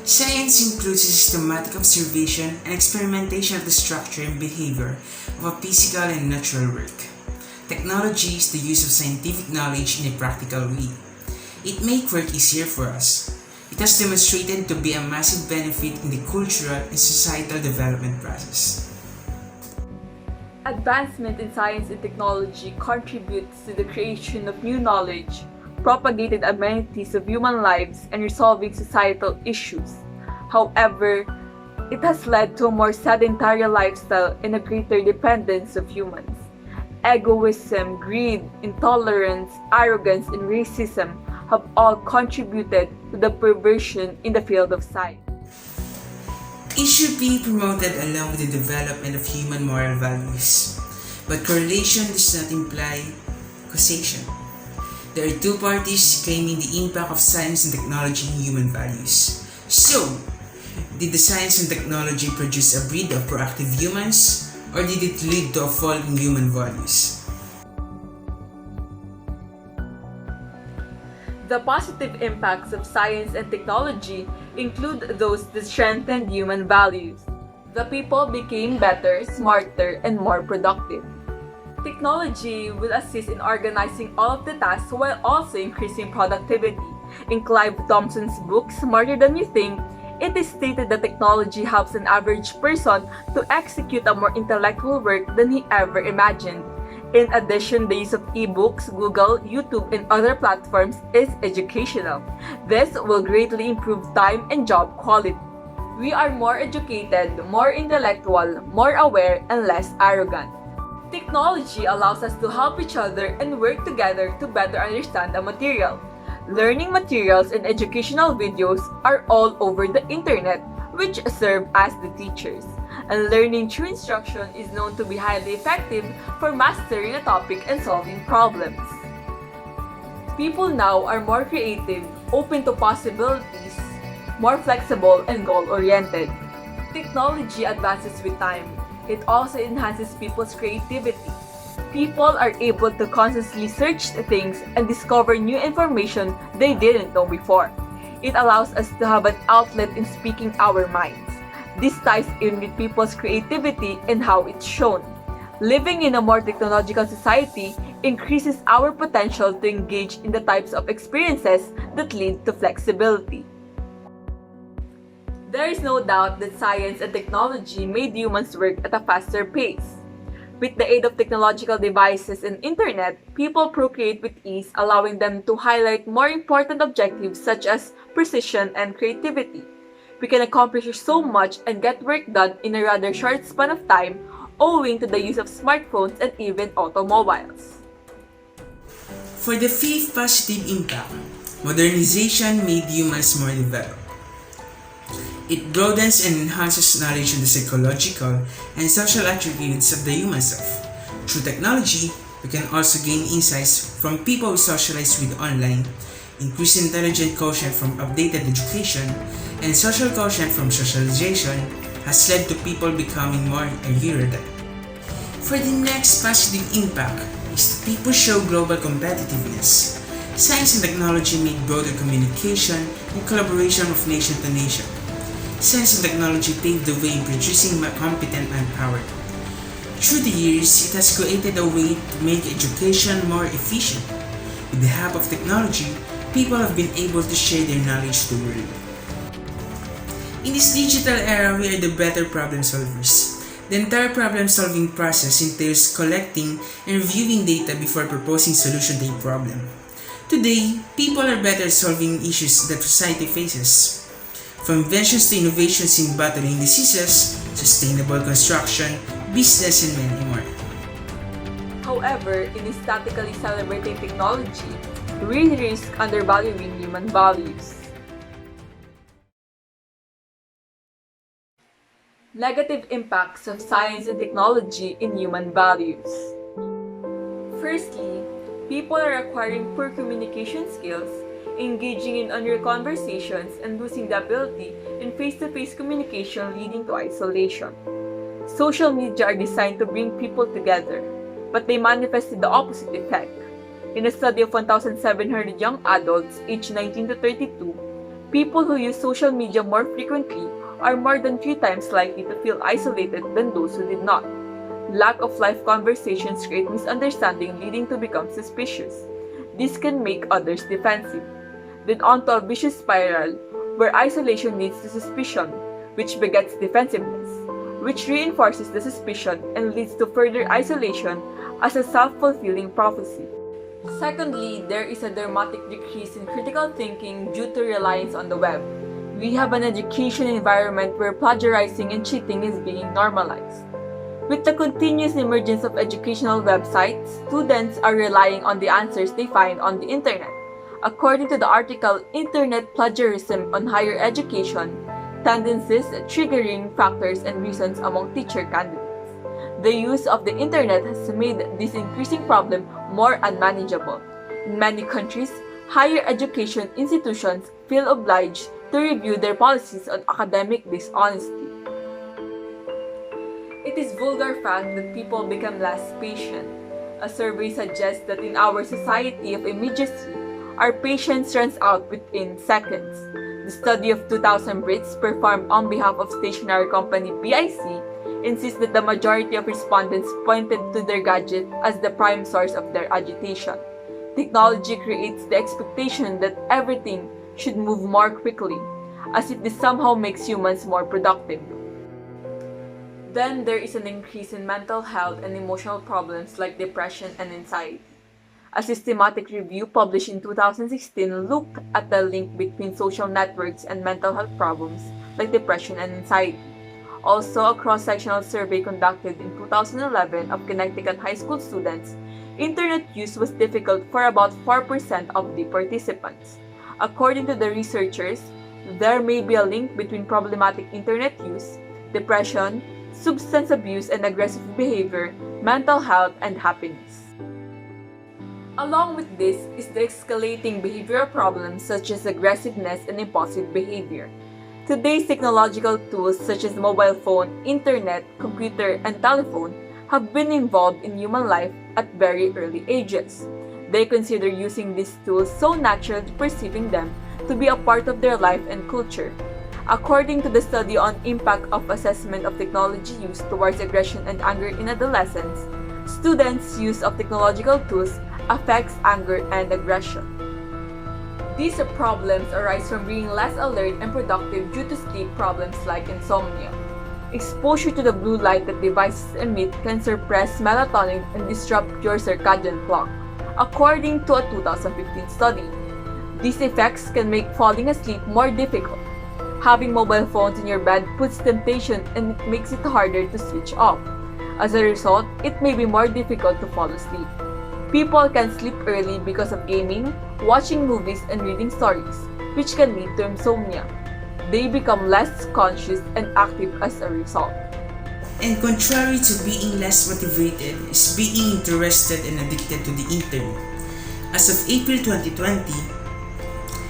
Science includes a systematic observation and experimentation of the structure and behavior of a physical and natural work. Technology is the use of scientific knowledge in a practical way. It makes work easier for us. It has demonstrated to be a massive benefit in the cultural and societal development process. Advancement in science and technology contributes to the creation of new knowledge, propagated amenities of human lives, and resolving societal issues. However, it has led to a more sedentary lifestyle and a greater dependence of humans. Egoism, greed, intolerance, arrogance, and racism have all contributed to the perversion in the field of science. It should be promoted along with the development of human moral values. But correlation does not imply causation. There are two parties claiming the impact of science and technology in human values. So, did the science and technology produce a breed of proactive humans, or did it lead to a fall in human values? The positive impacts of science and technology include those that strengthened human values. The people became better, smarter, and more productive. Technology will assist in organizing all of the tasks while also increasing productivity. In Clive Thompson's book, Smarter Than You Think, it is stated that technology helps an average person to execute a more intellectual work than he ever imagined. In addition, the use of ebooks, Google, YouTube, and other platforms is educational. This will greatly improve time and job quality. We are more educated, more intellectual, more aware, and less arrogant. Technology allows us to help each other and work together to better understand a material. Learning materials and educational videos are all over the internet, which serve as the teachers. And learning through instruction is known to be highly effective for mastering a topic and solving problems. People now are more creative, open to possibilities, more flexible, and goal-oriented. Technology advances with time. It also enhances people's creativity. People are able to constantly search things and discover new information they didn't know before. It allows us to have an outlet in speaking our minds. This ties in with people's creativity and how it's shown. Living in a more technological society increases our potential to engage in the types of experiences that lead to flexibility. There is no doubt that science and technology made humans work at a faster pace. With the aid of technological devices and internet, people procreate with ease, allowing them to highlight more important objectives such as precision and creativity. We can accomplish so much and get work done in a rather short span of time owing to the use of smartphones and even automobiles. For the fifth positive impact, modernization made humans more developed. It broadens and enhances knowledge on the psychological and social attributes of the human self. Through technology, we can also gain insights from people we socialize with online, increase intelligent quotient from updated education, and social quotient from socialization has led to people becoming more erudite. For the next positive impact is that people show global competitiveness. Science and technology made broader communication and collaboration of nation to nation. Science and technology paved the way in producing competent manpower. Through the years, it has created a way to make education more efficient. With the help of technology, people have been able to share their knowledge to the world. In this digital era, we are the better problem solvers. The entire problem-solving process entails collecting and reviewing data before proposing solution to a problem. Today, people are better at solving issues that society faces. From inventions to innovations in battling diseases, sustainable construction, business, and many more. However, in statically celebrating technology, we risk undervaluing human values. Negative impacts of science and technology in human values. Firstly, people are acquiring poor communication skills, engaging in unreal conversations, and losing the ability in face-to-face communication, leading to isolation. Social media are designed to bring people together, but they manifested the opposite effect. In a study of 1,700 young adults aged 19 to 32, People who use social media more frequently are more than 3 times likely to feel isolated than those who did not. Lack of live conversations create misunderstanding, leading to become suspicious. This can make others defensive. Then onto a vicious spiral where isolation leads to suspicion, which begets defensiveness, which reinforces the suspicion and leads to further isolation as a self-fulfilling prophecy. Secondly, there is a dramatic decrease in critical thinking due to reliance on the web. We have an education environment where plagiarizing and cheating is being normalized. With the continuous emergence of educational websites, students are relying on the answers they find on the internet. According to the article Internet Plagiarism on Higher Education, Tendencies, Triggering Factors and Reasons Among Teacher Candidates. The use of the internet has made this increasing problem more unmanageable. In many countries, higher education institutions feel obliged to review their policies on academic dishonesty. It is vulgar fact that people become less patient. A survey suggests that in our society of immediacy, our patience runs out within seconds. The study of 2,000 Brits performed on behalf of stationery company BIC insists that the majority of respondents pointed to their gadget as the prime source of their agitation. Technology creates the expectation that everything should move more quickly, as if this somehow makes humans more productive. Then there is an increase in mental health and emotional problems like depression and anxiety. A systematic review published in 2016 looked at the link between social networks and mental health problems like depression and anxiety. Also, a cross-sectional survey conducted in 2011 of Connecticut high school students, internet use was difficult for about 4% of the participants. According to the researchers, there may be a link between problematic internet use, depression, substance abuse and aggressive behavior, mental health, and happiness. Along with this is the escalating behavioral problems such as aggressiveness and impulsive behavior. Today's technological tools such as mobile phone, internet, computer, and telephone have been involved in human life at very early ages. They consider using these tools so natural to perceiving them to be a part of their life and culture. According to the study on impact of assessment of technology use towards aggression and anger in adolescents, students' use of technological tools affects anger and aggression. These problems arise from being less alert and productive due to sleep problems like insomnia. Exposure to the blue light that devices emit can suppress melatonin and disrupt your circadian clock, according to a 2015 study. These effects can make falling asleep more difficult. Having mobile phones in your bed puts temptation and it makes it harder to switch off. As a result, it may be more difficult to fall asleep. People can sleep early because of gaming, watching movies, and reading stories, which can lead to insomnia. They become less conscious and active as a result. And contrary to being less motivated is being interested and addicted to the internet. As of April 2020,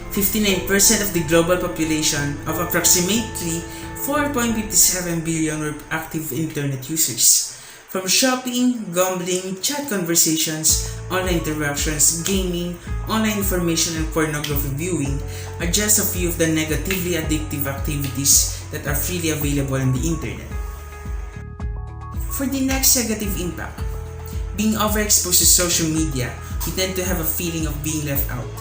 59% of the global population of approximately 4.57 billion were active internet users. From shopping, gambling, chat conversations, online interactions, gaming, online information, and pornography viewing are just a few of the negatively addictive activities that are freely available on the internet. For the next negative impact, being overexposed to social media, we tend to have a feeling of being left out.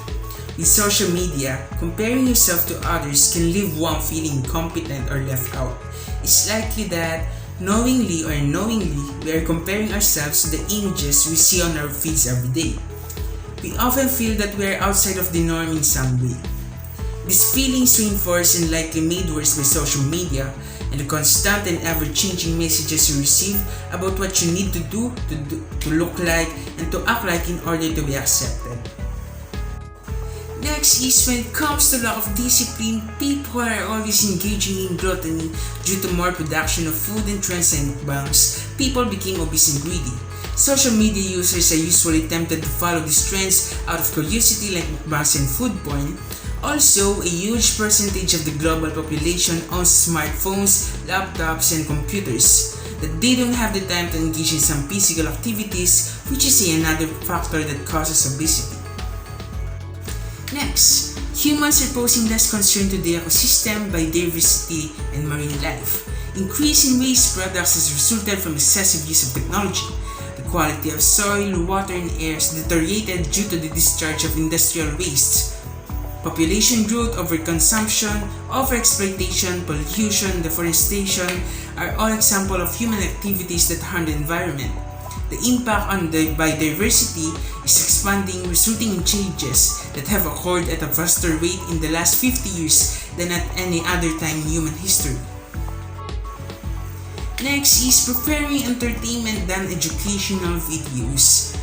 With social media, comparing yourself to others can leave one feeling incompetent or left out. It's likely that knowingly or unknowingly, we are comparing ourselves to the images we see on our feeds every day. We often feel that we are outside of the norm in some way. These feelings reinforced and likely made worse by social media and the constant and ever-changing messages you receive about what you need to do, to look like, and to act like in order to be accepted. Next is when it comes to lack of discipline, people are always engaging in gluttony due to more production of food and trends and mukbangs. People became obese and greedy. Social media users are usually tempted to follow these trends out of curiosity like mukbangs and food porn. Also, a huge percentage of the global population owns smartphones, laptops, and computers that they don't have the time to engage in some physical activities, which is another factor that causes obesity. Next, humans are posing less concern to the ecosystem, biodiversity, and marine life. Increase in waste products has resulted from excessive use of technology. The quality of soil, water, and air is deteriorated due to the discharge of industrial wastes. Population growth, overconsumption, overexploitation, pollution, deforestation are all examples of human activities that harm the environment. The impact on the biodiversity is expanding, resulting in changes that have occurred at a faster rate in the last 50 years than at any other time in human history. Next is preferring entertainment than educational videos.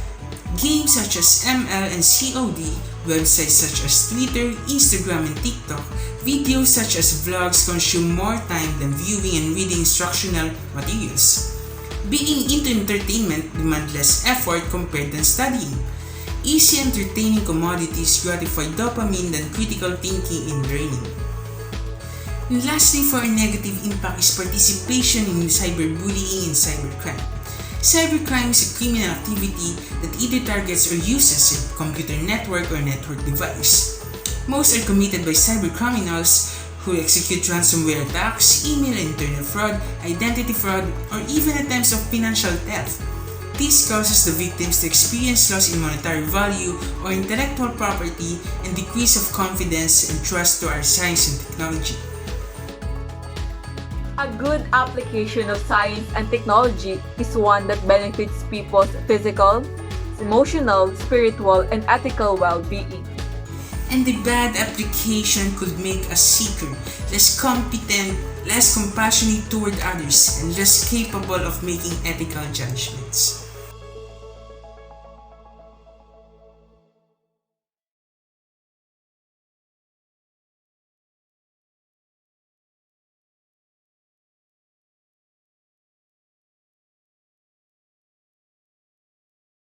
Games such as ML and COD, websites such as Twitter, Instagram, and TikTok, videos such as vlogs consume more time than viewing and reading instructional materials. Being into entertainment demands less effort compared than studying. Easy entertaining commodities gratify dopamine than critical thinking and learning. And lastly, for a negative impact is participation in cyberbullying and cybercrime. Cybercrime is a criminal activity that either targets or uses a computer network or network device. Most are committed by cybercriminals who execute ransomware attacks, email and internet fraud, identity fraud, or even attempts of financial theft. This causes the victims to experience loss in monetary value or intellectual property and decrease of confidence and trust to our science and technology. A good application of science and technology is one that benefits people's physical, emotional, spiritual, and ethical well-being. And the bad application could make us sicker, less competent, less compassionate toward others, and less capable of making ethical judgments.